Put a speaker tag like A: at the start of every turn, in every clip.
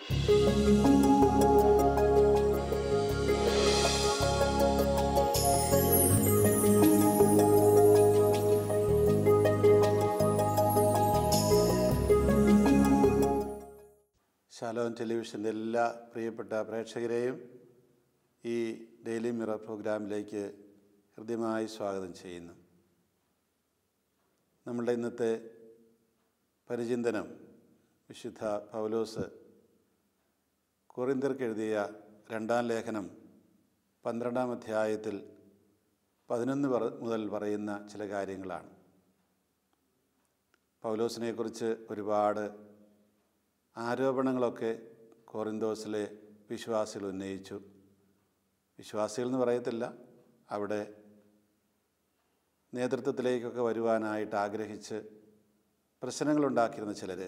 A: ശാലോം ടെലിവിഷൻ്റെ എല്ലാ പ്രിയപ്പെട്ട പ്രേക്ഷകരെയും ഈ ഡെയിലി മിറർ പ്രോഗ്രാമിലേക്ക് ഹൃദ്യമായി സ്വാഗതം ചെയ്യുന്നു. നമ്മളുടെ ഇന്നത്തെ പരിചിന്തനം വിശുദ്ധ പൗലോസ് കൊറിന്ത്യർക്ക് എഴുതിയ 2-ാം ലേഖനം 12-ാം അധ്യായത്തിൽ 11 മുതൽ പറയുന്ന ചില കാര്യങ്ങളാണ്. പൗലോസിനെക്കുറിച്ച് ഒരുപാട് ആരോപണങ്ങളൊക്കെ കൊറിന്തോസിലെ വിശ്വാസികൾ ഉന്നയിച്ചു. വിശ്വാസികൾ എന്ന് പറയത്തില്ല, അവിടെ നേതൃത്വത്തിലേക്കൊക്കെ വരുവാനായിട്ട് ആഗ്രഹിച്ച് പ്രശ്നങ്ങളുണ്ടാക്കിയിരുന്ന ചിലർ.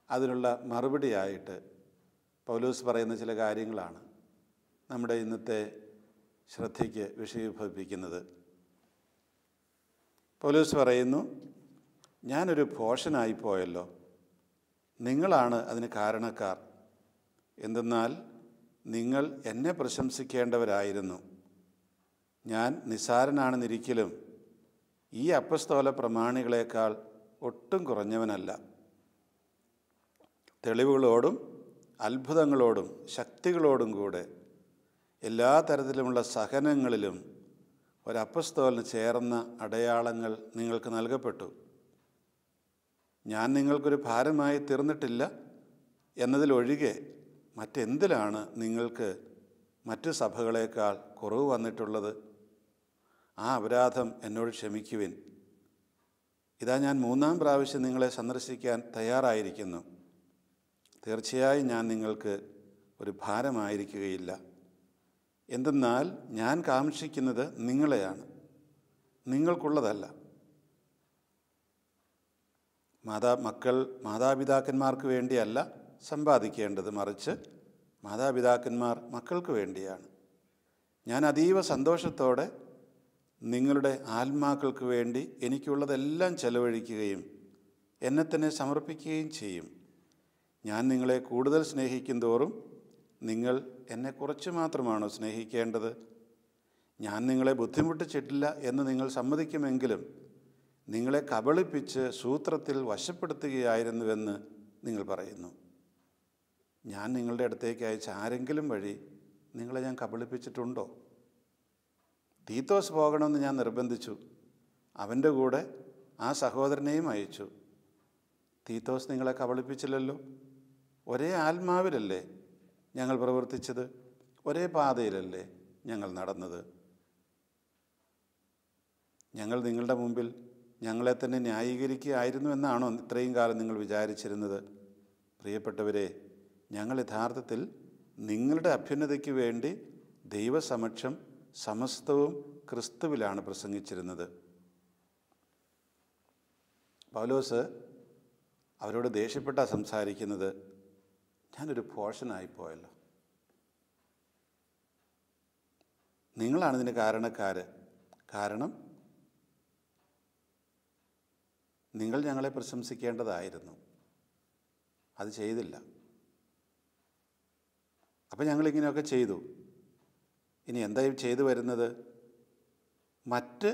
A: അതിനുള്ള മറുപടിയായിട്ട് പൗലോസ് പറയുന്ന ചില കാര്യങ്ങളാണ് നമ്മുടെ ഇന്നത്തെ ശ്രദ്ധയ്ക്ക് വിഷയീഭവിപ്പിക്കുന്നത്. പൗലോസ് പറയുന്നു, ഞാനൊരു ഭോഷനായിപ്പോയല്ലോ, നിങ്ങളാണ് അതിന് കാരണക്കാർ. എന്തെന്നാൽ നിങ്ങൾ എന്നെ പ്രശംസിക്കേണ്ടവരായിരുന്നു. ഞാൻ നിസ്സാരനാണെന്നിരിക്കലും ഈ അപ്പസ്തോല പ്രമാണികളെക്കാൾ ഒട്ടും കുറഞ്ഞവനല്ല. തെളിവുകളോടും അത്ഭുതങ്ങളോടും ശക്തികളോടും കൂടെ എല്ലാ തരത്തിലുമുള്ള സഹനങ്ങളിലും ഒരപ്പസ്തോലിന് ചേർന്ന അടയാളങ്ങൾ നിങ്ങൾക്ക് നൽകപ്പെട്ടു. ഞാൻ നിങ്ങൾക്കൊരു ഭാരമായി തീർന്നിട്ടില്ല എന്നതിലൊഴികെ മറ്റെന്തിലാണ് നിങ്ങൾക്ക് മറ്റു സഭകളേക്കാൾ കുറവ് വന്നിട്ടുള്ളത്? ആ അപരാധം എന്നോട് ക്ഷമിക്കുവിൻ. ഇതാ ഞാൻ 3-ാം പ്രാവശ്യം നിങ്ങളെ സന്ദർശിക്കാൻ തയ്യാറായിരിക്കുന്നു. തീർച്ചയായും ഞാൻ നിങ്ങൾക്ക് ഒരു ഭാരമായിരിക്കുകയില്ല. എന്തെന്നാൽ ഞാൻ കാക്ഷിക്കുന്നത് നിങ്ങളെയാണ്, നിങ്ങൾക്കുള്ളതല്ല. മക്കൾ മാതാപിതാക്കന്മാർക്ക് വേണ്ടിയല്ല സമ്പാദിക്കേണ്ടത്, മറിച്ച് മാതാപിതാക്കന്മാർ മക്കൾക്ക് വേണ്ടിയാണ്. ഞാൻ അതീവ സന്തോഷത്തോടെ നിങ്ങളുടെ ആത്മാക്കൾക്ക് വേണ്ടി എനിക്കുള്ളതെല്ലാം ചെലവഴിക്കുകയും എന്നെ തന്നെ സമർപ്പിക്കുകയും ചെയ്യും. ഞാൻ നിങ്ങളെ കൂടുതൽ സ്നേഹിക്കും തോറും നിങ്ങൾ എന്നെ കുറച്ച് മാത്രമാണോ സ്നേഹിക്കേണ്ടത്? ഞാൻ നിങ്ങളെ ബുദ്ധിമുട്ടിച്ചിട്ടില്ല എന്ന് നിങ്ങൾ സമ്മതിക്കുമെങ്കിലും നിങ്ങളെ കബളിപ്പിച്ച് സൂത്രത്തിൽ വശപ്പെടുത്തുകയായിരുന്നുവെന്ന് നിങ്ങൾ പറയുന്നു. ഞാൻ നിങ്ങളുടെ അടുത്തേക്ക് അയച്ച ആരെങ്കിലും വഴി നിങ്ങളെ ഞാൻ കബളിപ്പിച്ചിട്ടുണ്ടോ? തീത്തോസ് പോകണമെന്ന് ഞാൻ നിർബന്ധിച്ചു, അവൻ്റെ കൂടെ ആ സഹോദരനെയും അയച്ചു. തീത്തോസ് നിങ്ങളെ കബളിപ്പിച്ചില്ലല്ലോ. ഒരേ ആത്മാവിലല്ലേ ഞങ്ങൾ പ്രവർത്തിച്ചത്, ഒരേ പാതയിലല്ലേ ഞങ്ങൾ നടന്നത്. ഞങ്ങൾ നിങ്ങളുടെ മുമ്പിൽ ഞങ്ങളെ തന്നെ ന്യായീകരിക്കുകയായിരുന്നു എന്നാണോ ഇത്രയും കാലം നിങ്ങൾ വിചാരിച്ചിരുന്നത്? പ്രിയപ്പെട്ടവരെ, ഞങ്ങൾ യഥാർത്ഥത്തിൽ നിങ്ങളുടെ അഭ്യുന്നതയ്ക്ക് വേണ്ടി ദൈവസമക്ഷം സമസ്തവും ക്രിസ്തുവിലാണ് പ്രസംഗിച്ചിരുന്നത്. പൗലോസ് അവരോട് ദേഷ്യപ്പെട്ടാണ് സംസാരിക്കുന്നത്. ഞാനൊരു ഭോഷനായിപ്പോയല്ലോ, നിങ്ങളാണ് ഇതിന് കാരണക്കാർ. കാരണം നിങ്ങൾ ഞങ്ങളെ പ്രശംസിക്കേണ്ടതായിരുന്നു, അത് ചെയ്തില്ല. അപ്പം ഞങ്ങളിങ്ങനെയൊക്കെ ചെയ്തു. ഇനി എന്താ ചെയ്തു വരുന്നത്? മറ്റ്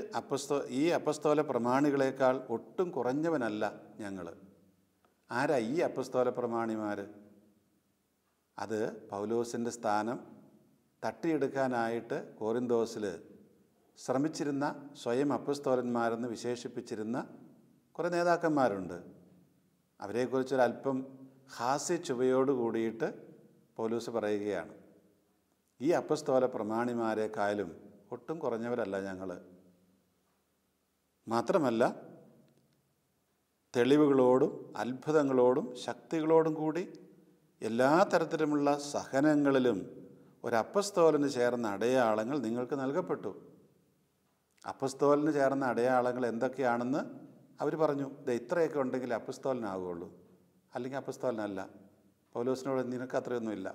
A: ഈ അപ്പസ്തോല പ്രമാണികളെക്കാൾ ഒട്ടും കുറഞ്ഞവനല്ല ഞങ്ങൾ. ആരാ ഈ അപ്പസ്തോല പ്രമാണിമാർ? അത് പൗലോസിൻ്റെ സ്ഥാനം തട്ടിയെടുക്കാനായിട്ട് കോറിന്തോസിൽ ശ്രമിച്ചിരുന്ന സ്വയം അപ്പസ്തോലന്മാരെന്ന് വിശേഷിപ്പിച്ചിരുന്ന കുറേ നേതാക്കന്മാരുണ്ട്. അവരെക്കുറിച്ചൊരല്പം ഹാസ്യ ചുവയോട് കൂടിയിട്ട് പൗലോസ് പറയുകയാണ്, ഈ അപ്പസ്തോല പ്രമാണിമാരെക്കാളും ഒട്ടും കുറഞ്ഞവരല്ല ഞങ്ങൾ. മാത്രമല്ല, തെളിവുകളോടും അത്ഭുതങ്ങളോടും ശക്തികളോടും കൂടി എല്ലാ തരത്തിലുമുള്ള സഹനങ്ങളിലും ഒരപ്പസ്തോലിന് ചേർന്ന അടയാളങ്ങൾ നിങ്ങൾക്ക് നൽകപ്പെട്ടു. അപ്പസ്തോലിന് ചേർന്ന അടയാളങ്ങൾ എന്തൊക്കെയാണെന്ന് അവർ പറഞ്ഞു. ഇത്രയൊക്കെ ഉണ്ടെങ്കിൽ അപ്പസ്തോലനാകുകയുള്ളൂ, അല്ലെങ്കിൽ അപ്പസ്തോലനല്ല. പൗലോസിനോട് നിനക്ക് അത്രയൊന്നുമില്ല.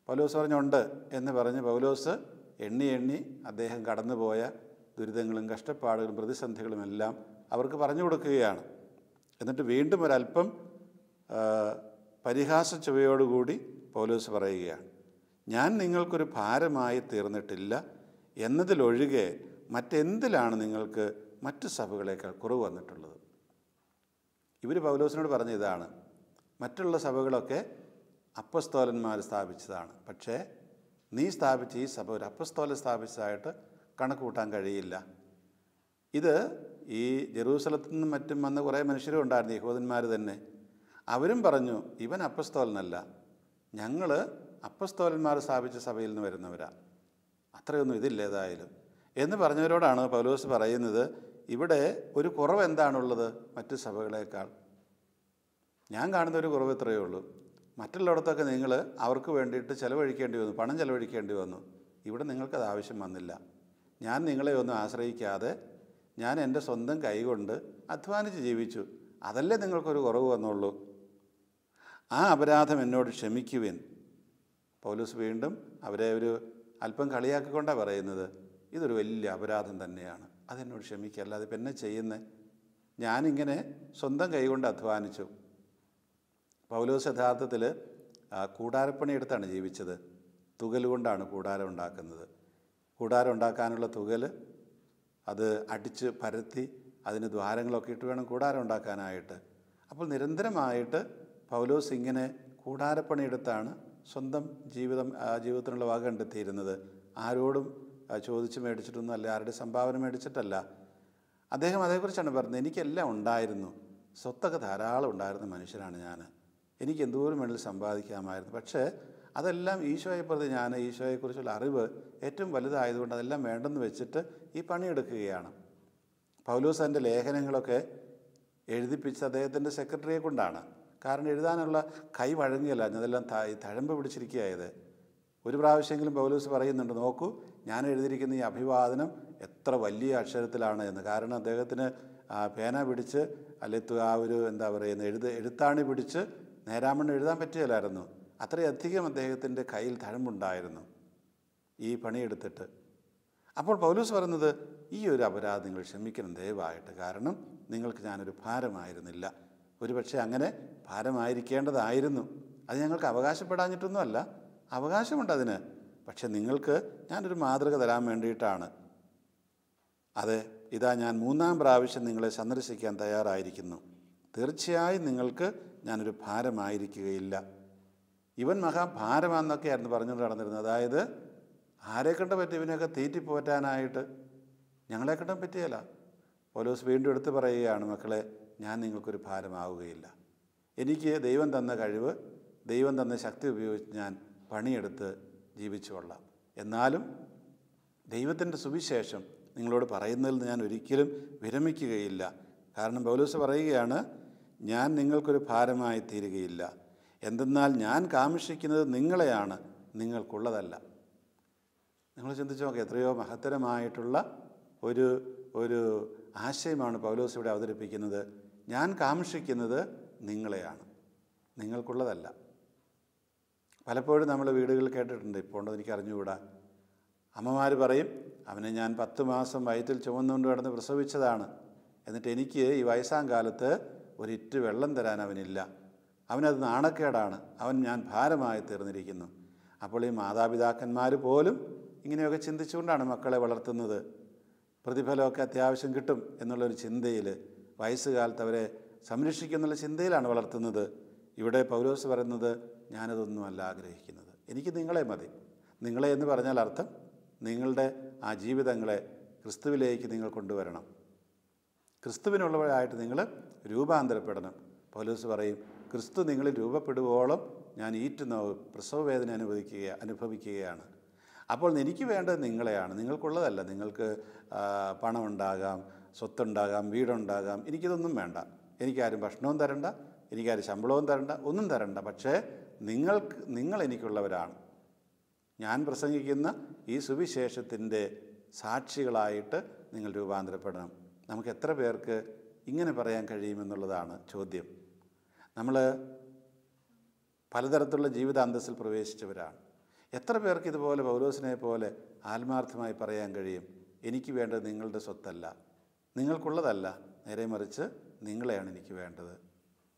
A: പൗലോസ് പറഞ്ഞുണ്ട് എന്ന് പറഞ്ഞ് പൗലോസ് എണ്ണി അദ്ദേഹം കടന്നുപോയ ദുരിതങ്ങളും കഷ്ടപ്പാടുകളും പ്രതിസന്ധികളുമെല്ലാം അവർക്ക് പറഞ്ഞു കൊടുക്കുകയാണ്. എന്നിട്ട് വീണ്ടും ഒരല്പം പരിഹാസ ചുവയോടുകൂടി പൗലോസ് പറയുകയാണ്, ഞാൻ നിങ്ങൾക്കൊരു ഭാരമായി തീർന്നിട്ടില്ല എന്നതിലൊഴികെ മറ്റെന്തിലാണ് നിങ്ങൾക്ക് മറ്റു സഭകളേക്കാൾ കുറവ് വന്നിട്ടുള്ളത്. ഇവർ പൗലോസിനോട് പറഞ്ഞ ഇതാണ്, മറ്റുള്ള സഭകളൊക്കെ അപ്പസ്തോലന്മാർ സ്ഥാപിച്ചതാണ്, പക്ഷേ നീ സ്ഥാപിച്ച ഈ സഭ ഒരു അപ്പസ്തോലൻ സ്ഥാപിച്ചതായിട്ട് കണക്ക് കൂട്ടാൻ കഴിയില്ല. ഇത് ഈ ജെറൂസലത്തു നിന്നും മറ്റും വന്ന കുറേ മനുഷ്യരും ഉണ്ടായിരുന്നു, യഹൂദന്മാർ തന്നെ. അവരും പറഞ്ഞു, ഇവൻ അപ്പസ്തോലനല്ല, ഞങ്ങൾ അപ്പസ്തോലന്മാർ സ്ഥാപിച്ച സഭയിൽ നിന്ന് വരുന്നവരാ, അത്രയൊന്നും ഇതില്ല ഏതായാലും എന്ന് പറഞ്ഞവരോടാണ് പൗലോസ് പറയുന്നത്, ഇവിടെ ഒരു കുറവ് എന്താണുള്ളത് മറ്റു സഭകളേക്കാൾ? ഞാൻ കാണുന്ന ഒരു കുറവ് ഇത്രയേ ഉള്ളൂ, മറ്റുള്ളിടത്തൊക്കെ നിങ്ങൾ അവർക്ക് വേണ്ടിയിട്ട് ചിലവഴിക്കേണ്ടി വന്നു, പണം ചിലവഴിക്കേണ്ടി വന്നു. ഇവിടെ നിങ്ങൾക്കത് ആവശ്യം വന്നില്ല. ഞാൻ നിങ്ങളെ ഒന്നും ആശ്രയിക്കാതെ ഞാൻ എൻ്റെ സ്വന്തം കൈകൊണ്ട് അധ്വാനിച്ച് ജീവിച്ചു, അതല്ലേ നിങ്ങൾക്കൊരു കുറവ് വന്നുള്ളൂ. ആ അപരാധം എന്നോട് ക്ഷമിക്കുവിൻ. പൗലോസ് വീണ്ടും അവരെ ഒരു അല്പം കളിയാക്കിക്കൊണ്ടാണ് പറയുന്നത്, ഇതൊരു വലിയ അപരാധം തന്നെയാണ്, അതെന്നോട് ക്ഷമിക്കുക, അല്ലാതെ ഇപ്പം എന്നെ ചെയ്യുന്നത്? ഞാനിങ്ങനെ സ്വന്തം കൈകൊണ്ട് അധ്വാനിച്ചു. പൗലോസ് യഥാർത്ഥത്തിൽ കൂടാരപ്പണി എടുത്താണ് ജീവിച്ചത്. തുകൽ കൊണ്ടാണ് കൂടാരം ഉണ്ടാക്കുന്നത്. കൂടാരം ഉണ്ടാക്കാനുള്ള തുകൽ അത് അടിച്ച് പരത്തി അതിന് ദ്വാരങ്ങളൊക്കെ ഇട്ട് വേണം കൂടാരം ഉണ്ടാക്കാനായിട്ട്. അപ്പോൾ നിരന്തരമായിട്ട് പൗലോസ് ഇങ്ങനെ കൂടാരപ്പണിയെടുത്താണ് സ്വന്തം ജീവിതത്തിനുള്ള വക കണ്ടെത്തിയിരുന്നത്. ആരോടും ചോദിച്ച് മേടിച്ചിട്ടൊന്നും അല്ല, ആരുടെ സംഭാവന മേടിച്ചിട്ടല്ല. അദ്ദേഹം അതേക്കുറിച്ചാണ് പറഞ്ഞത്, എനിക്കെല്ലാം ഉണ്ടായിരുന്നു, സ്വത്തൊക്കെ ധാരാളം ഉണ്ടായിരുന്ന മനുഷ്യനാണ് ഞാൻ, എനിക്ക് എന്തോരം വേണമെങ്കിലും സമ്പാദിക്കാമായിരുന്നു. പക്ഷേ അതെല്ലാം ഈശോയെ പ്രതി ഞാൻ ഈശോയെക്കുറിച്ചുള്ള അറിവ് ഏറ്റവും വലുതായതുകൊണ്ട് അതെല്ലാം വേണ്ടെന്ന് വെച്ചിട്ട് ഈ പണിയെടുക്കുകയാണ്. പൗലോസ് തൻ്റെ ലേഖനങ്ങളൊക്കെ എഴുതിപ്പിച്ച് അദ്ദേഹത്തിൻ്റെ സെക്രട്ടറിയെ കൊണ്ടാണ്. കാരണം എഴുതാനുള്ള കൈ വഴങ്ങിയല്ല, അതെല്ലാം തഴമ്പ് പിടിച്ചിരിക്കുകയായത്. ഒരു പ്രാവശ്യമെങ്കിലും പൗലോസ് പറയുന്നുണ്ട്, നോക്കൂ ഞാൻ എഴുതിയിരിക്കുന്ന ഈ അഭിവാദനം എത്ര വലിയ അക്ഷരത്തിലാണ് എന്ന്. കാരണം അദ്ദേഹത്തിന് പേന പിടിച്ച് അല്ലെങ്കിൽ ആ ഒരു എന്താ പറയുന്നത് എഴുത്താണി പിടിച്ച് നേരാമണ്ണം എഴുതാൻ പറ്റുകയില്ലായിരുന്നു. അത്രയധികം അദ്ദേഹത്തിൻ്റെ കയ്യിൽ തഴമ്പുണ്ടായിരുന്നു ഈ പണിയെടുത്തിട്ട്. അപ്പോൾ പൗലോസ് പറയുന്നത്, ഈ ഒരു അപരാധം നിങ്ങൾ ക്ഷമിക്കണം ദയവായിട്ട്, കാരണം നിങ്ങൾക്ക് ഞാനൊരു ഭാരമായിരുന്നില്ല. ഒരുപക്ഷെ അങ്ങനെ ഭാരമായിരിക്കേണ്ടതായിരുന്നു. അത് ഞങ്ങൾക്ക് അവകാശപ്പെടാഞ്ഞിട്ടൊന്നുമല്ല, അവകാശമുണ്ട് അതിന്. പക്ഷെ നിങ്ങൾക്ക് ഞാനൊരു മാതൃക തരാൻ വേണ്ടിയിട്ടാണ്. അതെ, ഇതാ ഞാൻ 3-ാം പ്രാവശ്യം നിങ്ങളെ സന്ദർശിക്കാൻ തയ്യാറായിരിക്കുന്നു. തീർച്ചയായും നിങ്ങൾക്ക് ഞാനൊരു ഭാരമായിരിക്കുകയില്ല. ഇവൻ മഹാഭാരമാണെന്നൊക്കെയായിരുന്നു പറഞ്ഞുകൊണ്ട് നടന്നിരുന്നത്. അതായത് ആരെ കണ്ട പറ്റും ഇവനെയൊക്കെ തീറ്റിപ്പോറ്റാനായിട്ട്? ഞങ്ങളെ കണ്ട പറ്റിയല്ല. പൗലോസ് വീണ്ടും എടുത്ത് പറയുകയാണ്, മക്കളെ ഞാൻ നിങ്ങൾക്കൊരു ഭാരമാവുകയില്ല. എനിക്ക് ദൈവം തന്ന കഴിവ്, ദൈവം തന്ന ശക്തി ഉപയോഗിച്ച് ഞാൻ പണിയെടുത്ത് ജീവിച്ചു കൊള്ളാം. എന്നാലും ദൈവത്തിൻ്റെ സുവിശേഷം നിങ്ങളോട് പറയുന്നതിൽ ഞാൻ ഒരിക്കലും വിരമിക്കുകയില്ല. കാരണം പൗലോസ് പറയുകയാണ്, ഞാൻ നിങ്ങൾക്കൊരു ഭാരമായി തീരുകയില്ല. എന്തെന്നാൽ ഞാൻ കാംക്ഷിക്കുന്നത് നിങ്ങളെയാണ്, നിങ്ങൾക്കുള്ളതല്ല. നിങ്ങൾ ചിന്തിച്ചു നോക്കുക, എത്രയോ മഹത്തരമായിട്ടുള്ള ഒരു ആശയമാണ് പൗലോസ് ഇവിടെ അവതരിപ്പിക്കുന്നത്. ഞാൻ കാംക്ഷിക്കുന്നത് നിങ്ങളെയാണ്, നിങ്ങൾക്കുള്ളതല്ല. പലപ്പോഴും നമ്മൾ വീടുകളിൽ കേട്ടിട്ടുണ്ട്, ഇപ്പോൾ ഉണ്ടോ എനിക്ക് അറിഞ്ഞുകൂടാ, അമ്മമാർ പറയും, അവനെ ഞാൻ 10 മാസം വയറ്റിൽ ചുമന്നുകൊണ്ട് കിടന്ന് പ്രസവിച്ചതാണ്, എന്നിട്ട് എനിക്ക് ഈ വയസ്സാം കാലത്ത് ഒരിറ്റ് വെള്ളം തരാൻ അവനില്ല, അവനത് നാണക്കേടാണ്, ഞാൻ ഭാരമായി തീർന്നിരിക്കുന്നു. അപ്പോൾ ഈ മാതാപിതാക്കന്മാർ പോലും ഇങ്ങനെയൊക്കെ ചിന്തിച്ചുകൊണ്ടാണ് മക്കളെ വളർത്തുന്നത്. പ്രതിഫലമൊക്കെ അത്യാവശ്യം കിട്ടും എന്നുള്ളൊരു ചിന്തയിൽ, വയസ്സുകാലത്ത് അവരെ സംരക്ഷിക്കുന്നുള്ള ചിന്തയിലാണ് വളർത്തുന്നത്. ഇവിടെ പൗലോസ് പറയുന്നത്, ഞാനതൊന്നുമല്ല ആഗ്രഹിക്കുന്നത്, എനിക്ക് നിങ്ങളെ മതി. നിങ്ങളെ എന്ന് പറഞ്ഞാൽ അർത്ഥം നിങ്ങളുടെ ആ ജീവിതങ്ങളെ ക്രിസ്തുവിലേക്ക് നിങ്ങൾ കൊണ്ടുവരണം, ക്രിസ്തുവിനുള്ളവരായിട്ട് നിങ്ങൾ രൂപാന്തരപ്പെടണം. പൗലോസ് പറയും, ക്രിസ്തു നിങ്ങളിൽ രൂപപ്പെടുവോളം ഞാൻ പ്രസവവേദന അനുഭവിക്കുകയാണ്. അപ്പോൾ എനിക്ക് വേണ്ടത് നിങ്ങളെയാണ്, നിങ്ങൾക്കുള്ളതല്ല. നിങ്ങൾക്ക് പണമുണ്ടാകാം, സ്വത്തുണ്ടാകാം, വീടുണ്ടാകാം, എനിക്കിതൊന്നും വേണ്ട. എനിക്കാരും ഭക്ഷണവും തരണ്ട, എനിക്കാരും ശമ്പളവും തരണ്ട, ഒന്നും തരണ്ട. പക്ഷേ നിങ്ങൾ എനിക്കുള്ളവരാണ്. ഞാൻ പ്രസംഗിക്കുന്ന ഈ സുവിശേഷത്തിൻ്റെ സാക്ഷികളായിട്ട് നിങ്ങൾ രൂപാന്തരപ്പെടണം. നമുക്ക് എത്ര പേർക്ക് ഇങ്ങനെ പറയാൻ കഴിയുമെന്നുള്ളതാണ് ചോദ്യം. നമ്മൾ പലതരത്തിലുള്ള ജീവിത അന്തസ്സിൽ പ്രവേശിച്ചവരാണ്. എത്ര പേർക്ക് ഇതുപോലെ പൗലോസിനെ പോലെ ആത്മാർത്ഥമായി പറയാൻ കഴിയും, എനിക്ക് വേണ്ടത് നിങ്ങളുടെ സ്വത്തല്ല, നിങ്ങൾക്കുള്ളതല്ല, നേരെ മറിച്ച് നിങ്ങളെയാണ് എനിക്ക് വേണ്ടത്.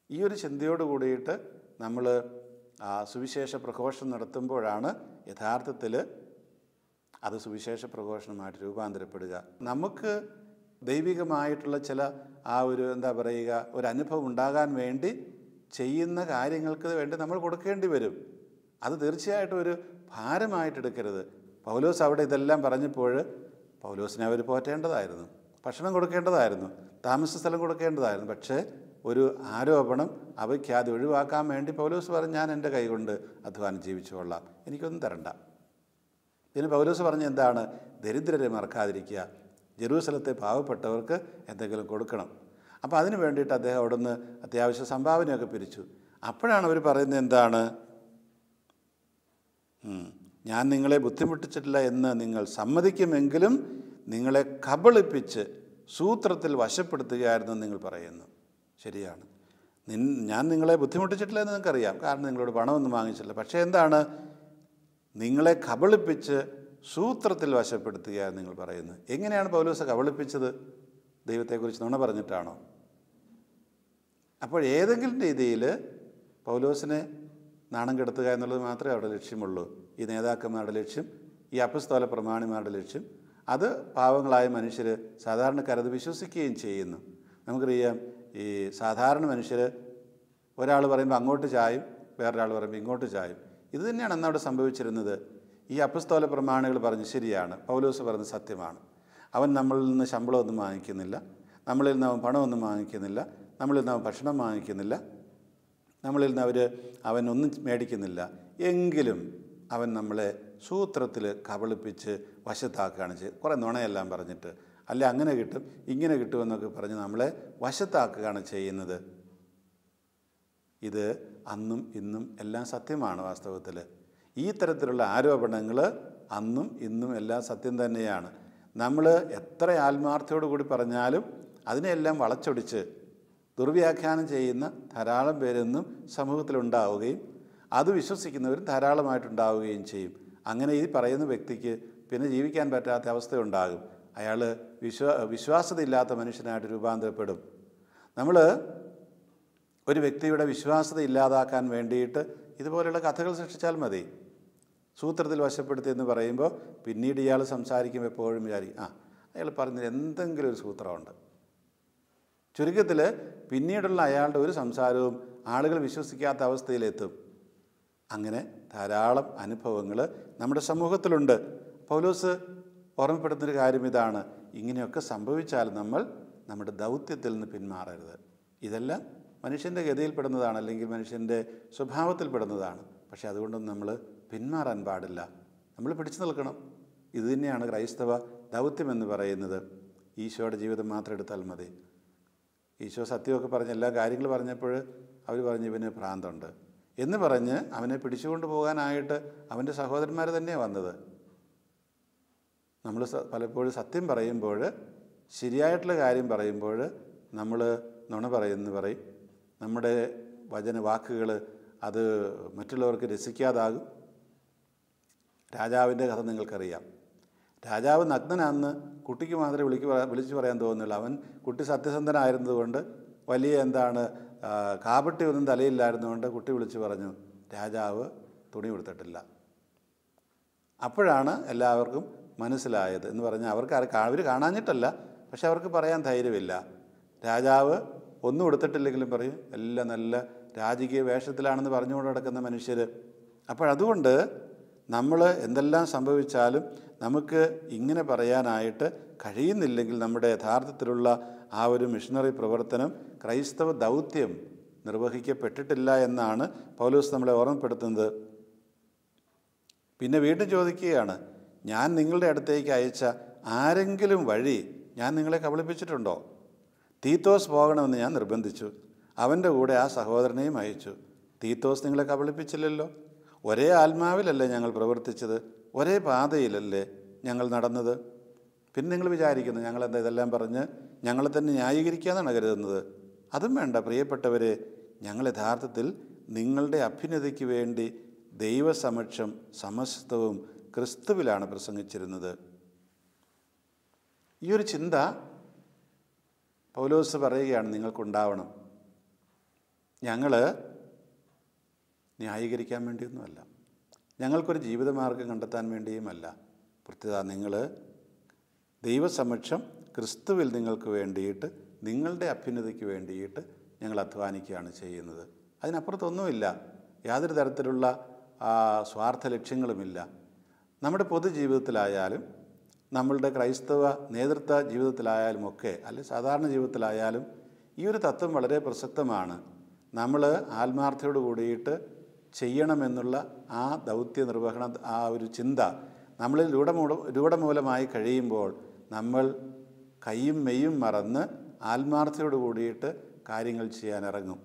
A: ഈ ഒരു ചിന്തയോട് കൂടിയിട്ട് നമ്മൾ സുവിശേഷ പ്രഘോഷണം നടത്തുമ്പോഴാണ് യഥാർത്ഥത്തിൽ അത് സുവിശേഷ പ്രഘോഷണമായിട്ട് രൂപാന്തരപ്പെടുക. നമുക്ക് ദൈവികമായിട്ടുള്ള ചില ഒരു ഒരു അനുഭവം ഉണ്ടാകാൻ വേണ്ടി ചെയ്യുന്ന കാര്യങ്ങൾക്ക് വേണ്ടി നമ്മൾ കൊടുക്കേണ്ടി വരും. അത് തീർച്ചയായിട്ടും ഒരു ഭാരമായിട്ടെടുക്കരുത്. പൗലോസ് അവിടെ ഇതെല്ലാം പറഞ്ഞപ്പോൾ പൗലോസിനെ അവർ പോറ്റേണ്ടതായിരുന്നു, ഭക്ഷണം കൊടുക്കേണ്ടതായിരുന്നു, താമസ സ്ഥലം കൊടുക്കേണ്ടതായിരുന്നു. പക്ഷേ ഒരു ആരോപണം അവയ്ക്കാതെ ഒഴിവാക്കാൻ വേണ്ടി പൗലോസ് പറഞ്ഞു, ഞാൻ എൻ്റെ കൈകൊണ്ട് അധ്വാനം ജീവിച്ചുകൊള്ളാം, എനിക്കൊന്നും തരണ്ട. പിന്നെ പൗലോസ് പറഞ്ഞ എന്താണ്? ദരിദ്രരെ മറക്കാതിരിക്കുക, ജെറൂസലത്തെ പാവപ്പെട്ടവർക്ക് എന്തെങ്കിലും കൊടുക്കണം. അപ്പോൾ അതിന് വേണ്ടിയിട്ട് അദ്ദേഹം അവിടെ നിന്ന് അത്യാവശ്യ സംഭാവനയൊക്കെ പിരിച്ചു. അപ്പോഴാണ് അവർ പറയുന്നത് എന്താണ്? ഞാൻ നിങ്ങളെ ബുദ്ധിമുട്ടിച്ചിട്ടില്ല എന്ന് നിങ്ങൾ സമ്മതിക്കുമെങ്കിലും നിങ്ങളെ കബളിപ്പിച്ച് സൂത്രത്തിൽ വശപ്പെടുത്തുകയായിരുന്നു നിങ്ങൾ പറയുന്നു. ശരിയാണ്, ഞാൻ നിങ്ങളെ ബുദ്ധിമുട്ടിച്ചിട്ടില്ല എന്ന് നിങ്ങൾക്കറിയാം, കാരണം നിങ്ങളോട് പണമൊന്നും വാങ്ങിച്ചില്ല. പക്ഷേ എന്താണ്? നിങ്ങളെ കബളിപ്പിച്ച് സൂത്രത്തിൽ വശപ്പെടുത്തുകയാണ് നിങ്ങൾ പറയുന്നത്. എങ്ങനെയാണ് പൗലോസ് കബളിപ്പിച്ചത്? ദൈവത്തെക്കുറിച്ച് നുണ പറഞ്ഞിട്ടാണോ? അപ്പോൾ ഏതെങ്കിലും രീതിയിൽ പൗലോസിനെ നാണം കെടുത്തുക എന്നുള്ളത് മാത്രമേ അവിടെ ലക്ഷ്യമുള്ളൂ. ഈ നേതാക്കന്മാരുടെ ലക്ഷ്യം, ഈ അപ്പസ്തോല പ്രമാണിമാരുടെ ലക്ഷ്യം, അത് പാവങ്ങളായ മനുഷ്യർ സാധാരണക്കാരത് വിശ്വസിക്കുകയും ചെയ്യുന്നു. നമുക്കറിയാം, ഈ സാധാരണ മനുഷ്യർ ഒരാൾ പറയുമ്പോൾ അങ്ങോട്ട് ചായും, വേറൊരാൾ പറയുമ്പോൾ ഇങ്ങോട്ട് ചായും. ഇത് തന്നെയാണ് അന്നവിടെ സംഭവിച്ചിരുന്നത്. ഈ അപ്പസ്തോല പ്രമാണികൾ പറഞ്ഞു ശരിയാണ്, പൗലോസ് പറഞ്ഞത് സത്യമാണ്, അവൻ നമ്മളിൽ നിന്ന് ശമ്പളമൊന്നും വാങ്ങിക്കുന്നില്ല, നമ്മളിൽ നിന്ന് അവൻ പണമൊന്നും വാങ്ങിക്കുന്നില്ല, നമ്മളിൽ നിന്ന് അവൻ ഭക്ഷണം വാങ്ങിക്കുന്നില്ല, നമ്മളിൽ നിന്ന് അവനൊന്നും മേടിക്കുന്നില്ല, എങ്കിലും അവൻ നമ്മളെ സൂത്രത്തിൽ കബളിപ്പിച്ച് വശത്താക്കുകയാണ് ചെയ്യുന്നത്. കുറേ നുണയെല്ലാം പറഞ്ഞിട്ട്, അല്ല അങ്ങനെ കിട്ടും ഇങ്ങനെ കിട്ടുമെന്നൊക്കെ പറഞ്ഞ് നമ്മളെ വശത്താക്കുകയാണ് ചെയ്യുന്നത്. ഇത് അന്നും ഇന്നും എല്ലാം സത്യമാണ്. വാസ്തവത്തിൽ ഈ തരത്തിലുള്ള ആരോപണങ്ങൾ അന്നും ഇന്നും എല്ലാം സത്യം തന്നെയാണ്. നമ്മൾ എത്ര ആത്മാർത്ഥയോടു കൂടി പറഞ്ഞാലും അതിനെല്ലാം വളച്ചൊടിച്ച് ദുർവ്യാഖ്യാനം ചെയ്യുന്ന ധാരാളം പേരൊന്നും സമൂഹത്തിലുണ്ടാവുകയും അത് വിശ്വസിക്കുന്നവരും ധാരാളമായിട്ടുണ്ടാവുകയും ചെയ്യും. അങ്ങനെ ഈ പറയുന്ന വ്യക്തിക്ക് പിന്നെ ജീവിക്കാൻ പറ്റാത്ത അവസ്ഥയുണ്ടാകും. അയാൾ വിശ്വാസതയില്ലാത്ത മനുഷ്യനായിട്ട് രൂപാന്തരപ്പെടും. നമ്മൾ ഒരു വ്യക്തിയുടെ വിശ്വാസത ഇല്ലാതാക്കാൻ വേണ്ടിയിട്ട് ഇതുപോലെയുള്ള കഥകൾ സൃഷ്ടിച്ചാൽ മതി. സൂത്രത്തിൽ വശപ്പെടുത്തി എന്ന് പറയുമ്പോൾ പിന്നീട് ഇയാൾ സംസാരിക്കുമ്പോൾ എപ്പോഴും വിചാരിക്കും, അയാൾ പറഞ്ഞതിൽ എന്തെങ്കിലും ഒരു സൂത്രമുണ്ട്. ചുരുക്കത്തിൽ പിന്നീടുള്ള അയാളുടെ ഒരു സംസാരവും ആളുകൾ വിശ്വസിക്കാത്ത അവസ്ഥയിലെത്തും. അങ്ങനെ ധാരാളം അനുഭവങ്ങൾ നമ്മുടെ സമൂഹത്തിലുണ്ട്. പൗലോസ് ഓർമ്മപ്പെടുത്തുന്നൊരു കാര്യം ഇതാണ്, ഇങ്ങനെയൊക്കെ സംഭവിച്ചാൽ നമ്മൾ നമ്മുടെ ദൗത്യത്തിൽ നിന്ന് പിന്മാറരുത്. ഇതെല്ലാം മനുഷ്യൻ്റെ ഗതിയിൽപ്പെടുന്നതാണ്, അല്ലെങ്കിൽ മനുഷ്യൻ്റെ സ്വഭാവത്തിൽപ്പെടുന്നതാണ്. പക്ഷേ അതുകൊണ്ടൊന്നും നമ്മൾ പിന്മാറാൻ പാടില്ല, നമ്മൾ പിടിച്ചു നിൽക്കണം. ഇത് തന്നെയാണ് ക്രൈസ്തവ ദൗത്യമെന്ന് പറയുന്നത്. ഈശോയുടെ ജീവിതം മാത്രം എടുത്താൽ മതി. ഈശോ സത്യമൊക്കെ പറഞ്ഞ് എല്ലാ കാര്യങ്ങൾ പറഞ്ഞപ്പോൾ അവർ പറഞ്ഞു ഇവന് ഭ്രാന്തുണ്ട് എന്ന് പറഞ്ഞ് അവനെ പിടിച്ചുകൊണ്ട് പോകാനായിട്ട് അവൻ്റെ സഹോദരന്മാർ തന്നെയാണ് വന്നത്. നമ്മൾ പലപ്പോഴും സത്യം പറയുമ്പോൾ, ശരിയായിട്ടുള്ള കാര്യം പറയുമ്പോൾ നമ്മൾ നുണ പറയും. നമ്മുടെ വാക്കുകൾ അത് മറ്റുള്ളവർക്ക് രസിക്കാതാകും. രാജാവിൻ്റെ കഥ നിങ്ങൾക്കറിയാം. രാജാവ് നഗ്നനാന്ന് കുട്ടിക്ക് മാത്രമേ വിളിച്ചു പറയാൻ തോന്നുന്നില്ല. അവൻ കുട്ടി സത്യസന്ധനായിരുന്നതുകൊണ്ട് വലിയ കാപട്ടി ഒന്നും തലയില്ലായിരുന്നുകൊണ്ട് കുട്ടി വിളിച്ചു പറഞ്ഞു, രാജാവ് തുണി കൊടുത്തിട്ടില്ല. അപ്പോഴാണ് എല്ലാവർക്കും മനസ്സിലായത് എന്ന് പറഞ്ഞാൽ അവർ കാണാഞ്ഞിട്ടല്ല, പക്ഷെ അവർക്ക് പറയാൻ ധൈര്യമില്ല. രാജാവ് ഒന്നും കൊടുത്തിട്ടില്ലെങ്കിലും പറയും എല്ലാം നല്ല രാജകീയ വേഷത്തിലാണെന്ന് പറഞ്ഞുകൊണ്ട് നടക്കുന്ന മനുഷ്യർ. അപ്പോഴതുകൊണ്ട് നമ്മൾ എന്തെല്ലാം സംഭവിച്ചാലും നമുക്ക് ഇങ്ങനെ പറയാനായിട്ട് കഴിയുന്നില്ലെങ്കിൽ നമ്മുടെ യഥാർത്ഥത്തിലുള്ള ആ ഒരു മിഷണറി പ്രവർത്തനം, ക്രൈസ്തവ ദൗത്യം നിർവഹിക്കപ്പെട്ടിട്ടില്ല എന്നാണ് പൗലോസ് നമ്മളെ ഓർമ്മപ്പെടുത്തുന്നത്. പിന്നെ വീണ്ടും ചോദിക്കുകയാണ്, ഞാൻ നിങ്ങളുടെ അടുത്തേക്ക് അയച്ച ആരെങ്കിലും വഴി ഞാൻ നിങ്ങളെ കബളിപ്പിച്ചിട്ടുണ്ടോ? തീത്തോസ് പോകണമെന്ന് ഞാൻ നിർബന്ധിച്ചു, അവൻ്റെ കൂടെ ആ സഹോദരനെയും അയച്ചു. തീത്തോസ് നിങ്ങളെ കബളിപ്പിച്ചില്ലല്ലോ. ഒരേ ആത്മാവിലല്ലേ ഞങ്ങൾ പ്രവർത്തിച്ചത്, ഒരേ പാതയിലല്ലേ ഞങ്ങൾ നടന്നത്. പിന്നെ നിങ്ങൾ വിചാരിക്കുന്നു ഞങ്ങളെന്താ ഇതെല്ലാം പറഞ്ഞ് ഞങ്ങളെ തന്നെ ന്യായീകരിക്കാന്നാണ് കരുതുന്നത്. അതും വേണ്ട പ്രിയപ്പെട്ടവരെ. ഞങ്ങൾ യഥാർത്ഥത്തിൽ നിങ്ങളുടെ അഭ്യുന്നതിക്ക് വേണ്ടി ദൈവസമക്ഷം സമസ്തവും ക്രിസ്തുവിലാണ് പ്രസംഗിച്ചിരുന്നത്. ഈ ഒരു ചിന്ത പൗലോസ് പറയുകയാണ് നിങ്ങൾക്കുണ്ടാവണം. ഞങ്ങൾ ന്യായീകരിക്കാൻ വേണ്ടിയൊന്നുമല്ല, ഞങ്ങൾക്കൊരു ജീവിതമാർഗം കണ്ടെത്താൻ വേണ്ടിയുമല്ല. പ്രത്യേക നിങ്ങൾ ദൈവസമക്ഷം ക്രിസ്തുവിൽ നിങ്ങൾക്ക് വേണ്ടിയിട്ട്, നിങ്ങളുടെ അഭ്യുന്നതിക്ക് വേണ്ടിയിട്ട് ഞങ്ങൾ അധ്വാനിക്കുകയാണ് ചെയ്യുന്നത്. അതിനപ്പുറത്തൊന്നുമില്ല. യാതൊരു തരത്തിലുള്ള സ്വാർത്ഥ ലക്ഷ്യങ്ങളുമില്ല. നമ്മുടെ പൊതുജീവിതത്തിലായാലും നമ്മളുടെ ക്രൈസ്തവ നേതൃത്വ ജീവിതത്തിലായാലും ഒക്കെ, അല്ലെങ്കിൽ സാധാരണ ജീവിതത്തിലായാലും ഈ ഒരു തത്വം വളരെ പ്രസക്തമാണ്. നമ്മൾ ആത്മാർത്ഥയോട് കൂടിയിട്ട് ചെയ്യണമെന്നുള്ള ആ ദൗത്യ നിർവഹണ ആ ഒരു ചിന്ത നമ്മളിൽ രൂഢമൂലമായി കഴിയുമ്പോൾ നമ്മൾ കൈയും മെയ്യും മറന്ന് ആത്മാർത്ഥയോട് കൂടിയിട്ട് കാര്യങ്ങൾ ചെയ്യാൻ ഇറങ്ങും.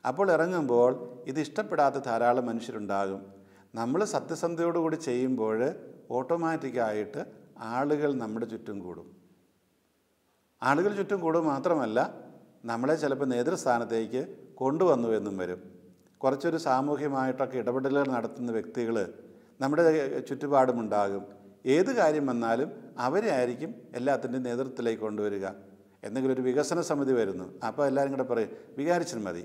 A: അപ്പോൾ ഇറങ്ങുമ്പോൾ ഇത് ഇഷ്ടപ്പെടാത്ത ധാരാളം മനുഷ്യരുണ്ടാകും. നമ്മൾ സത്യസന്ധതയോടുകൂടി ചെയ്യുമ്പോൾ ഓട്ടോമാറ്റിക്കായിട്ട് ആളുകൾ നമ്മുടെ ചുറ്റും കൂടും. ആളുകൾ ചുറ്റും കൂടും മാത്രമല്ല, നമ്മളെ ചിലപ്പോൾ നേതൃസ്ഥാനത്തേക്ക് കൊണ്ടുവന്നു എന്നും വരും. കുറച്ചൊരു സാമൂഹ്യമായിട്ടൊക്കെ ഇടപെടലുകൾ നടത്തുന്ന വ്യക്തികൾ നമ്മുടെ ചുറ്റുപാടുമുണ്ടാകും. ഏത് കാര്യം വന്നാലും അവരെ ആയിരിക്കും എല്ലാത്തിൻ്റെയും നേതൃത്വത്തിലേക്ക് കൊണ്ടുവരിക. എന്തെങ്കിലും ഒരു വികസന സമിതി വരുന്നു, അപ്പോൾ എല്ലാവരും കൂടെ പറയും വികാരിച്ചൻ മതി,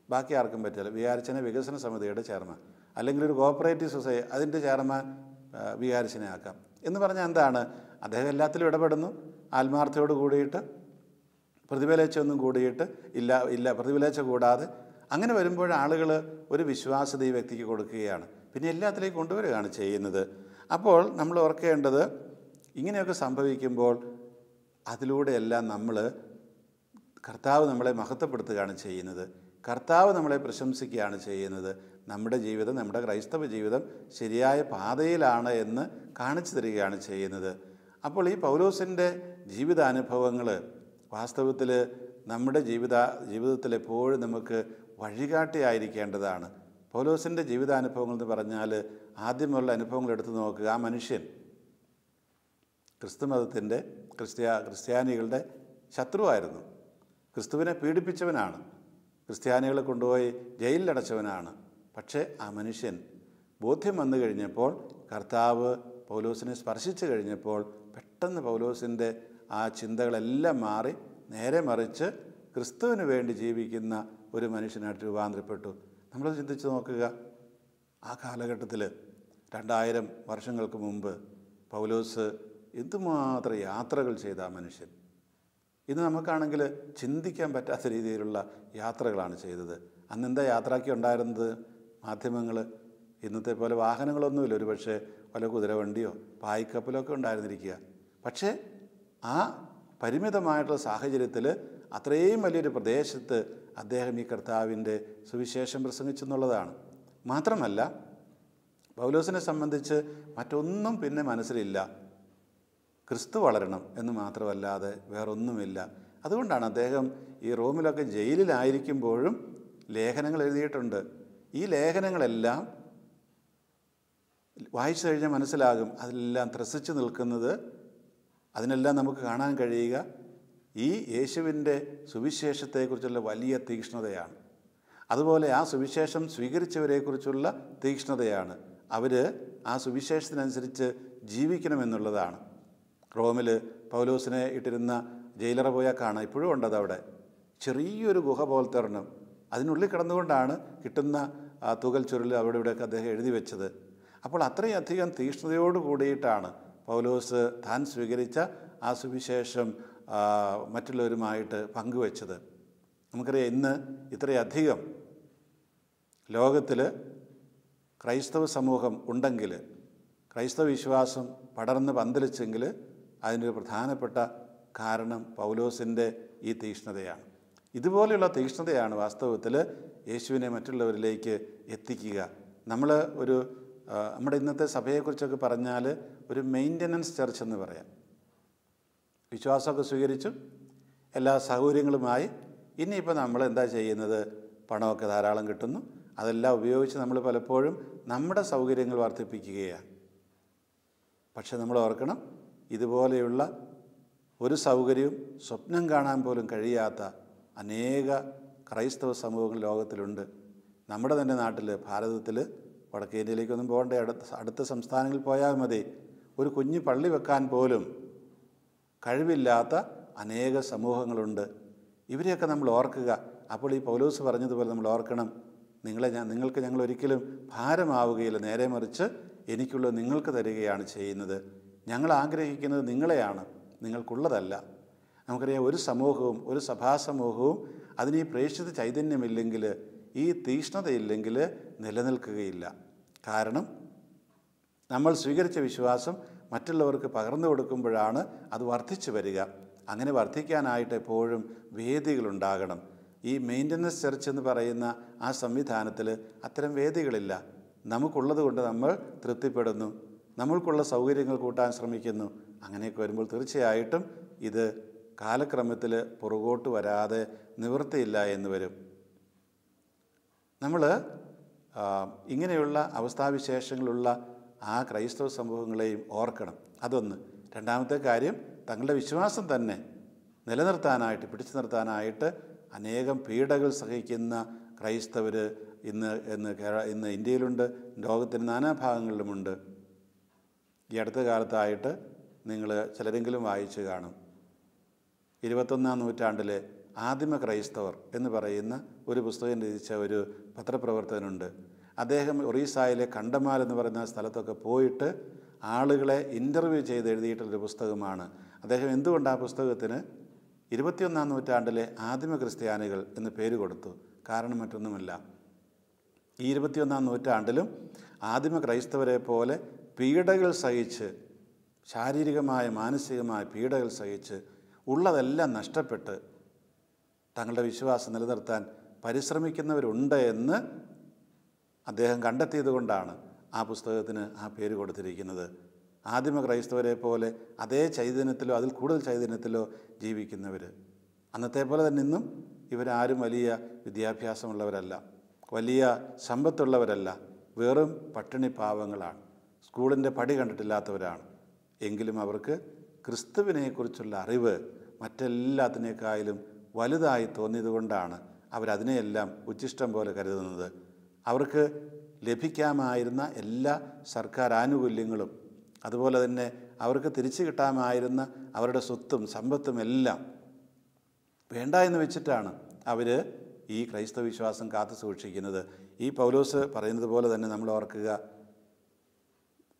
A: ബാക്കി ആർക്കും പറ്റില്ല, വികാരിച്ചനെ വികസന സമിതിയുടെ ചെയർമാൻ, അല്ലെങ്കിൽ ഒരു കോഓപ്പറേറ്റീവ് സൊസൈറ്റി അതിൻ്റെ ചെയർമാൻ വികാരിച്ചനെ ആക്കാം എന്ന് പറഞ്ഞാൽ എന്താണ്? അദ്ദേഹം എല്ലാത്തിലും ഇടപെടുന്നു, ആത്മാർത്ഥയോട് കൂടിയിട്ട്, പ്രതിഫലേച്ഛയൊന്നും കൂടിയിട്ട് ഇല്ല പ്രതിഫലേച്ഛ കൂടാതെ. അങ്ങനെ വരുമ്പോൾ ആളുകൾ ഒരു വിശ്വാസ്യത ഈ വ്യക്തിക്ക് കൊടുക്കുകയാണ്, പിന്നെ എല്ലാത്തിലേക്കും കൊണ്ടുവരികയാണ് ചെയ്യുന്നത്. അപ്പോൾ നമ്മൾ ഓർക്കേണ്ടത്, ഇങ്ങനെയൊക്കെ സംഭവിക്കുമ്പോൾ അതിലൂടെയെല്ലാം കർത്താവ് നമ്മളെ മഹത്വപ്പെടുത്തുകയാണ് ചെയ്യുന്നത്, കർത്താവ് നമ്മളെ പ്രശംസിക്കുകയാണ് ചെയ്യുന്നത്. നമ്മുടെ ജീവിതം, നമ്മുടെ ക്രൈസ്തവ ജീവിതം ശരിയായ പാതയിലാണ് എന്ന് കാണിച്ചു തരികയാണ് ചെയ്യുന്നത്. അപ്പോൾ ഈ പൗലോസിൻ്റെ ജീവിതാനുഭവങ്ങൾ വാസ്തവത്തിൽ നമ്മുടെ ജീവിതത്തിൽ എപ്പോഴും നമുക്ക് വഴികാട്ടിയായിരിക്കേണ്ടതാണ്. പൗലോസിൻ്റെ ജീവിതാനുഭവങ്ങൾ എന്ന് പറഞ്ഞാൽ ആദ്യമുള്ള അനുഭവങ്ങൾ എടുത്തു നോക്കുക. ആ മനുഷ്യൻ ക്രിസ്തുമതത്തിൻ്റെ ക്രിസ്ത്യാനികളുടെ ശത്രുവായിരുന്നു, ക്രിസ്തുവിനെ പീഡിപ്പിച്ചവനാണ്, ക്രിസ്ത്യാനികളെ കൊണ്ടുപോയി ജയിലിലടച്ചവനാണ്. പക്ഷേ ആ മനുഷ്യൻ ബോധ്യം വന്നു കഴിഞ്ഞപ്പോൾ, കർത്താവ് പൗലോസിനെ സ്പർശിച്ചു കഴിഞ്ഞപ്പോൾ, പെട്ടെന്ന് പൗലോസിൻ്റെ ആ ചിന്തകളെല്ലാം മാറി നേരെ മറിച്ച് ക്രിസ്തുവിന് വേണ്ടി ജീവിക്കുന്ന ഒരു മനുഷ്യനായിട്ട് രൂപാന്തരപ്പെട്ടു. നമ്മൾ ചിന്തിച്ച് നോക്കുക, ആ കാലഘട്ടത്തിൽ 2000 വർഷങ്ങൾക്ക് മുമ്പ് പൗലോസ് എന്തുമാത്രം യാത്രകൾ ചെയ്ത ആ മനുഷ്യൻ. ഇന്ന് നമുക്കാണെങ്കിൽ ചിന്തിക്കാൻ പറ്റാത്ത രീതിയിലുള്ള യാത്രകളാണ് ചെയ്തത്. അന്നെന്താ യാത്രയ്ക്ക് ഉണ്ടായിരുന്നത്? മാധ്യമങ്ങൾ. ഇന്നത്തെ പോലെ വാഹനങ്ങളൊന്നുമില്ല, ഒരു പക്ഷേ വല്ല കുതിരവണ്ടിയോ പായ്ക്കപ്പലോ ഒക്കെ ഉണ്ടായിരുന്നിരിക്കുക. പക്ഷേ ആ പരിമിതമായിട്ടുള്ള സാഹചര്യത്തിൽ അത്രയും വലിയൊരു പ്രദേശത്ത് അദ്ദേഹം ഈ കർത്താവിൻ്റെ സുവിശേഷം പ്രസംഗിച്ചെന്നുള്ളതാണ്. മാത്രമല്ല, പൗലോസിനെ സംബന്ധിച്ച് മറ്റൊന്നും പിന്നെ മനസ്സിലില്ല, ക്രിസ്തു വളരണം എന്ന് മാത്രമല്ലാതെ വേറൊന്നുമില്ല. അതുകൊണ്ടാണ് അദ്ദേഹം ഈ റോമിലൊക്കെ ജയിലിലായിരിക്കുമ്പോഴും ലേഖനങ്ങൾ എഴുതിയിട്ടുണ്ട്. ഈ ലേഖനങ്ങളെല്ലാം വായിച്ചു കഴിഞ്ഞാൽ മനസ്സിലാകും, അതിലെല്ലാം ത്രസിച്ച് നിൽക്കുന്നത്, അതിനെല്ലാം നമുക്ക് കാണാൻ കഴിയുക ഈ യേശുവിൻ്റെ സുവിശേഷത്തെക്കുറിച്ചുള്ള വലിയ തീക്ഷ്ണതയാണ്. അതുപോലെ ആ സുവിശേഷം സ്വീകരിച്ചവരെക്കുറിച്ചുള്ള തീക്ഷ്ണതയാണ്. അവർ ആ സുവിശേഷത്തിനനുസരിച്ച് ജീവിക്കണമെന്നുള്ളതാണ്. റോമിൽ പൗലോസിനെ ഇട്ടിരുന്ന ജയിലറ പോയാൽ കാണാം, ഇപ്പോഴും ഉണ്ടത് അവിടെ. ചെറിയൊരു ഗുഹ പോലത്തെ ഒരെണ്ണം, അതിനുള്ളിൽ കിടന്നുകൊണ്ടാണ് കിട്ടുന്ന ആ തുകൽ ചുരുൾ അവിടെ ഇവിടെയൊക്കെ അദ്ദേഹം എഴുതി വെച്ചത്. അപ്പോൾ അത്രയധികം തീക്ഷ്ണതയോട് കൂടിയിട്ടാണ് പൗലോസ് താൻ സ്വീകരിച്ച ആ സുവിശേഷം മറ്റുള്ളവരുമായിട്ട് പങ്കുവെച്ചത്. നമുക്കറിയാം, ഇന്ന് ഇത്രയധികം ലോകത്തിൽ ക്രൈസ്തവ സമൂഹം ഉണ്ടെങ്കിൽ, ക്രൈസ്തവ വിശ്വാസം പടർന്ന് പന്തലിച്ചെങ്കിൽ അതിനൊരു പ്രധാനപ്പെട്ട കാരണം പൗലോസിൻ്റെ ഈ തീക്ഷ്ണതയാണ്. ഇതുപോലെയുള്ള തീക്ഷ്ണതയാണ് വാസ്തവത്തിൽ യേശുവിനെ മറ്റുള്ളവരിലേക്ക് എത്തിക്കുക. നമ്മൾ നമ്മുടെ ഇന്നത്തെ സഭയെക്കുറിച്ചൊക്കെ പറഞ്ഞാൽ ഒരു മെയിൻ്റനൻസ് ചർച്ച് എന്ന് പറയാം. വിശ്വാസമൊക്കെ സ്വീകരിച്ചു, എല്ലാ സൗകര്യങ്ങളുമായി, ഇനിയിപ്പോൾ നമ്മൾ എന്താ ചെയ്യുന്നത്? പണമൊക്കെ ധാരാളം കിട്ടുന്നു, അതെല്ലാം ഉപയോഗിച്ച് നമ്മൾ പലപ്പോഴും നമ്മുടെ സൗകര്യങ്ങൾ വർദ്ധിപ്പിക്കുകയാണ്. പക്ഷെ നമ്മൾ ഓർക്കണം, ഇതുപോലെയുള്ള ഒരു സൗകര്യവും സ്വപ്നം കാണാൻ പോലും കഴിയാത്ത അനേക ക്രൈസ്തവ സമൂഹങ്ങൾ ലോകത്തിലുണ്ട്. നമ്മുടെ തന്നെ നാട്ടിൽ, ഭാരതത്തിൽ, വടക്കേ ഇന്ത്യയിലേക്കൊന്നും പോകേണ്ട, അടുത്ത സംസ്ഥാനങ്ങളിൽ പോയാൽ മതി, ഒരു കുഞ്ഞു പള്ളി വെക്കാൻ പോലും കഴിവില്ലാത്ത അനേക സമൂഹങ്ങളുണ്ട്. ഇവരെയൊക്കെ നമ്മൾ ഓർക്കുക. അപ്പോൾ ഈ പൗലോസ് പറഞ്ഞതുപോലെ നമ്മൾ ഓർക്കണം, നിങ്ങൾക്ക് ഞങ്ങൾ ഒരിക്കലും ഭാരമാവുകയില്ല, നേരെ മറിച്ച് എനിക്കുള്ളത് നിങ്ങൾക്ക് തരികയാണ് ചെയ്യുന്നത്. ഞങ്ങൾ ആഗ്രഹിക്കുന്നത് നിങ്ങളെയാണ്, നിങ്ങൾക്കുള്ളതല്ല. നമുക്കറിയാം, ഒരു സമൂഹവും ഒരു സഭാസമൂഹവും അതിന് ഈ പ്രേക്ഷിത ചൈതന്യമില്ലെങ്കിൽ, ഈ തീഷ്ണതയില്ലെങ്കിൽ നിലനിൽക്കുകയില്ല. കാരണം നമ്മൾ സ്വീകരിച്ച വിശ്വാസം മറ്റുള്ളവർക്ക് പകർന്നു കൊടുക്കുമ്പോഴാണ് അത് വർദ്ധിച്ചു വരിക. അങ്ങനെ വർദ്ധിക്കാനായിട്ട് എപ്പോഴും വേദികളുണ്ടാകണം. ഈ മെയിൻ്റനൻസ് ചർച്ച് എന്ന് പറയുന്ന ആ സംവിധാനത്തിൽ അത്തരം വേദികളില്ല. നമുക്കുള്ളത് കൊണ്ട് നമ്മൾ തൃപ്തിപ്പെടുന്നു, നമ്മൾക്കുള്ള സൗകര്യങ്ങൾ കൂട്ടാൻ ശ്രമിക്കുന്നു. അങ്ങനെയൊക്കെ വരുമ്പോൾ തീർച്ചയായിട്ടും ഇത് കാലക്രമത്തിൽ പുറകോട്ട് വരാതെ നിവൃത്തിയില്ല എന്ന് വരും. നമ്മൾ ഇങ്ങനെയുള്ള അവസ്ഥാവിശേഷങ്ങളുള്ള ആ ക്രൈസ്തവ സമൂഹങ്ങളെയും ഓർക്കണം. അതൊന്ന്. രണ്ടാമത്തെ കാര്യം, തങ്ങളുടെ വിശ്വാസം തന്നെ നിലനിർത്താനായിട്ട്, പിടിച്ചു നിർത്താനായിട്ട് അനേകം പീഡകൾ സഹിക്കുന്ന ക്രൈസ്തവർ ഇന്ന് ഇന്ത്യയിലുണ്ട്, ലോകത്തിൻ്റെ നാനാഭാഗങ്ങളിലുമുണ്ട്. ഈ അടുത്ത കാലത്തായിട്ട് നിങ്ങൾ ചിലരെങ്കിലും വായിച്ചു കാണും, 21-ാം നൂറ്റാണ്ടിലെ ആദിമ ക്രൈസ്തവർ എന്ന് പറയുന്ന ഒരു പുസ്തകം രചിച്ച ഒരു പത്രപ്രവർത്തകനുണ്ട്. അദ്ദേഹം ഒറീസായിലെ കണ്ടമാൽ എന്ന് പറയുന്ന സ്ഥലത്തൊക്കെ പോയിട്ട് ആളുകളെ ഇൻ്റർവ്യൂ ചെയ്ത് എഴുതിയിട്ടുള്ളൊരു പുസ്തകമാണ്. അദ്ദേഹം എന്തുകൊണ്ട് ആ പുസ്തകത്തിന് 21-ാം നൂറ്റാണ്ടിലെ ആദിമ ക്രിസ്ത്യാനികൾ എന്ന് പേര് കൊടുത്തു? കാരണം മറ്റൊന്നുമല്ല, ഈ 21-ാം നൂറ്റാണ്ടിലും ആദിമ ക്രൈസ്തവരെ പോലെ പീഡകൾ സഹിച്ച്, ശാരീരികമായ മാനസികമായ പീഡകൾ സഹിച്ച്, ഉള്ളതെല്ലാം നഷ്ടപ്പെട്ട് തങ്ങളുടെ വിശ്വാസം നിലനിർത്താൻ പരിശ്രമിക്കുന്നവരുണ്ട് എന്ന് അദ്ദേഹം കണ്ടെത്തിയത് കൊണ്ടാണ് ആ പുസ്തകത്തിന് ആ പേര് കൊടുത്തിരിക്കുന്നത്. ആദിമ ക്രൈസ്തവരെ പോലെ അതേ ചൈതന്യത്തിലോ അതിൽ കൂടുതൽ ചൈതന്യത്തിലോ ജീവിക്കുന്നവർ. അന്നത്തെ പോലെ തന്നെ ഇന്നും ഇവരാരും വലിയ വിദ്യാഭ്യാസമുള്ളവരല്ല, വലിയ സമ്പത്തുള്ളവരല്ല, വെറും പട്ടിണി പാവങ്ങളാണ്, സ്കൂളിൻ്റെ പടി കണ്ടിട്ടില്ലാത്തവരാണ്. എങ്കിലും അവർക്ക് ക്രിസ്തുവിനെക്കുറിച്ചുള്ള അറിവ് മറ്റെല്ലാത്തിനേക്കാളും വലുതായി തോന്നിയതുകൊണ്ടാണ് അവരതിനെയെല്ലാം ഉച്ഛിഷ്ടം പോലെ കരുതുന്നത്. അവർക്ക് ലഭിക്കാമായിരുന്ന എല്ലാ സർക്കാർ ആനുകൂല്യങ്ങളും, അതുപോലെ തന്നെ അവർക്ക് തിരിച്ചു കിട്ടാമായിരുന്ന അവരുടെ സ്വത്തും സമ്പത്തും എല്ലാം വേണ്ട എന്ന് വെച്ചിട്ടാണ് അവർ ഈ ക്രൈസ്തവ വിശ്വാസം കാത്തു സൂക്ഷിക്കുന്നത്. ഈ പൗലോസ് പറയുന്നത് പോലെ തന്നെ നമ്മൾ ഓർക്കുക,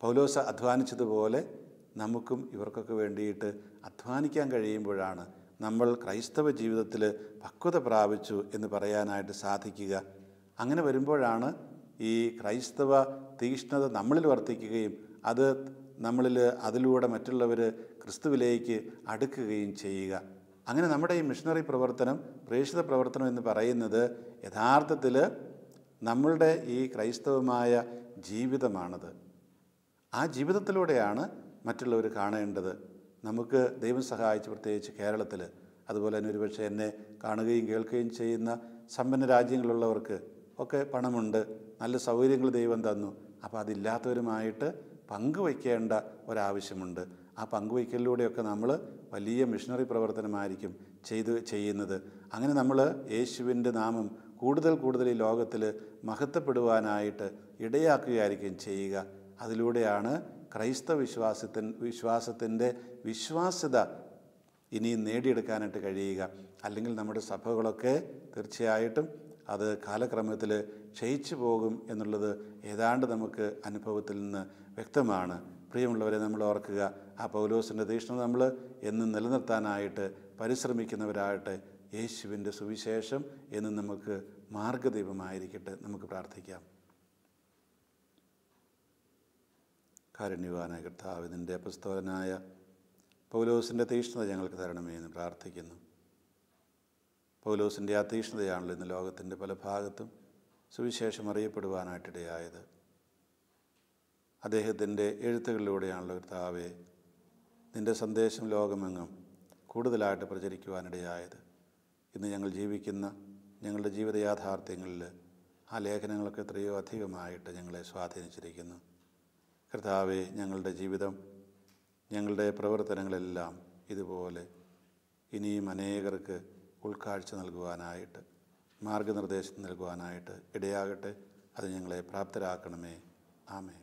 A: പൗലോസ് അധ്വാനിച്ചതുപോലെ നമുക്കും ഇവർക്കൊക്കെ വേണ്ടിയിട്ട് അധ്വാനിക്കാൻ കഴിയുമ്പോഴാണ് നമ്മൾ ക്രൈസ്തവ ജീവിതത്തിൽ പക്വത പ്രാപിച്ചു എന്ന് പറയാനായിട്ട് സാധിക്കുക. അങ്ങനെ വരുമ്പോഴാണ് ഈ ക്രൈസ്തവ തീഷ്ണത നമ്മളിൽ വർദ്ധിക്കുകയും അത് അതിലൂടെ മറ്റുള്ളവർ ക്രിസ്തുവിലേക്ക് അടുക്കുകയും ചെയ്യുക. അങ്ങനെ നമ്മുടെ ഈ മിഷണറി പ്രവർത്തനം, പ്രേക്ഷിത പ്രവർത്തനം എന്ന് പറയുന്നത് യഥാർത്ഥത്തിൽ നമ്മളുടെ ഈ ക്രൈസ്തവമായ ജീവിതമാണത്. ആ ജീവിതത്തിലൂടെയാണ് മറ്റുള്ളവർ കാണേണ്ടത്. നമുക്ക് ദൈവം സഹായിച്ച്, പ്രത്യേകിച്ച് കേരളത്തിൽ, അതുപോലെ തന്നെ ഒരുപക്ഷെ എന്നെ കാണുകയും കേൾക്കുകയും ചെയ്യുന്ന സമ്പന്ന രാജ്യങ്ങളുള്ളവർക്ക് ഒക്കെ പണമുണ്ട്, നല്ല സൗകര്യങ്ങൾ ദൈവം തന്നു. അപ്പോൾ അതില്ലാത്തവരുമായിട്ട് പങ്കുവയ്ക്കേണ്ട ഒരാവശ്യമുണ്ട്. ആ പങ്കുവയ്ക്കലിലൂടെയൊക്കെ നമ്മൾ വലിയ മിഷണറി പ്രവർത്തനമായിരിക്കും ചെയ്യുന്നത്. അങ്ങനെ നമ്മൾ യേശുവിൻ്റെ നാമം കൂടുതൽ ഈ ലോകത്തിൽ മഹത്വപ്പെടുവാനായിട്ട് ഇടയാക്കുകയായിരിക്കും ചെയ്യുക. അതിലൂടെയാണ് ക്രൈസ്തവ വിശ്വാസത്തിൻ്റെ വിശ്വാസ്യത ഇനിയും നേടിയെടുക്കാനായിട്ട് കഴിയുക. അല്ലെങ്കിൽ നമ്മുടെ സഭകളൊക്കെ തീർച്ചയായിട്ടും അത് കാലക്രമത്തിൽ ക്ഷയിച്ചു പോകും എന്നുള്ളത് ഏതാണ്ട് നമുക്ക് അനുഭവത്തിൽ നിന്ന് വ്യക്തമാണ്. പ്രിയമുള്ളവരെ, നമ്മൾ ഓർക്കുക, ആ പൗലോസിൻ്റെ തീഷ്ണത നമ്മൾ എന്നും നിലനിർത്താനായിട്ട് പരിശ്രമിക്കുന്നവരായിട്ട് യേശുവിൻ്റെ സുവിശേഷം എന്നും നമുക്ക് മാർഗദീപമായിരിക്കട്ടെ. നമുക്ക് പ്രാർത്ഥിക്കാം. കാരുണ്യവാനായ കർത്താവേ, നിൻ്റെ അപ്പസ്തോലനായ പൗലോസിൻ്റെ തീഷ്ണത ഞങ്ങൾക്ക് തരണമേ എന്ന് പ്രാർത്ഥിക്കുന്നു. പൗലോസിൻ്റെ ആ തീഷ്ണതയാണല്ലോ ഇന്ന് ലോകത്തിൻ്റെ പല ഭാഗത്തും സുവിശേഷം അറിയപ്പെടുവാനായിട്ടിടയായത്. അദ്ദേഹത്തിൻ്റെ എഴുത്തുകളിലൂടെയാണല്ലോ കർത്താവേ നിൻ്റെ സന്ദേശം ലോകമെങ്ങും കൂടുതലായിട്ട് പ്രചരിക്കുവാനിടയായത്. ഇന്ന് ഞങ്ങൾ ജീവിക്കുന്ന ഞങ്ങളുടെ ജീവിത യാഥാർത്ഥ്യങ്ങളിൽ ആ ലേഖനങ്ങളൊക്കെ എത്രയോ അധികമായിട്ട് ഞങ്ങളെ സ്വാധീനിച്ചിരിക്കുന്നു. കർത്താവേ, ഞങ്ങളുടെ ജീവിതം, ഞങ്ങളുടെ പ്രവർത്തനങ്ങളെല്ലാം ഇതുപോലെ ഇനിയും അനേകർക്ക് ഉൾക്കാഴ്ച നൽകുവാനായിട്ട്, മാർഗനിർദ്ദേശം നൽകുവാനായിട്ട് ഇടയാകട്ടെ. അത് ഞങ്ങളെ പ്രാപ്തരാക്കണമേ. ആമേൻ.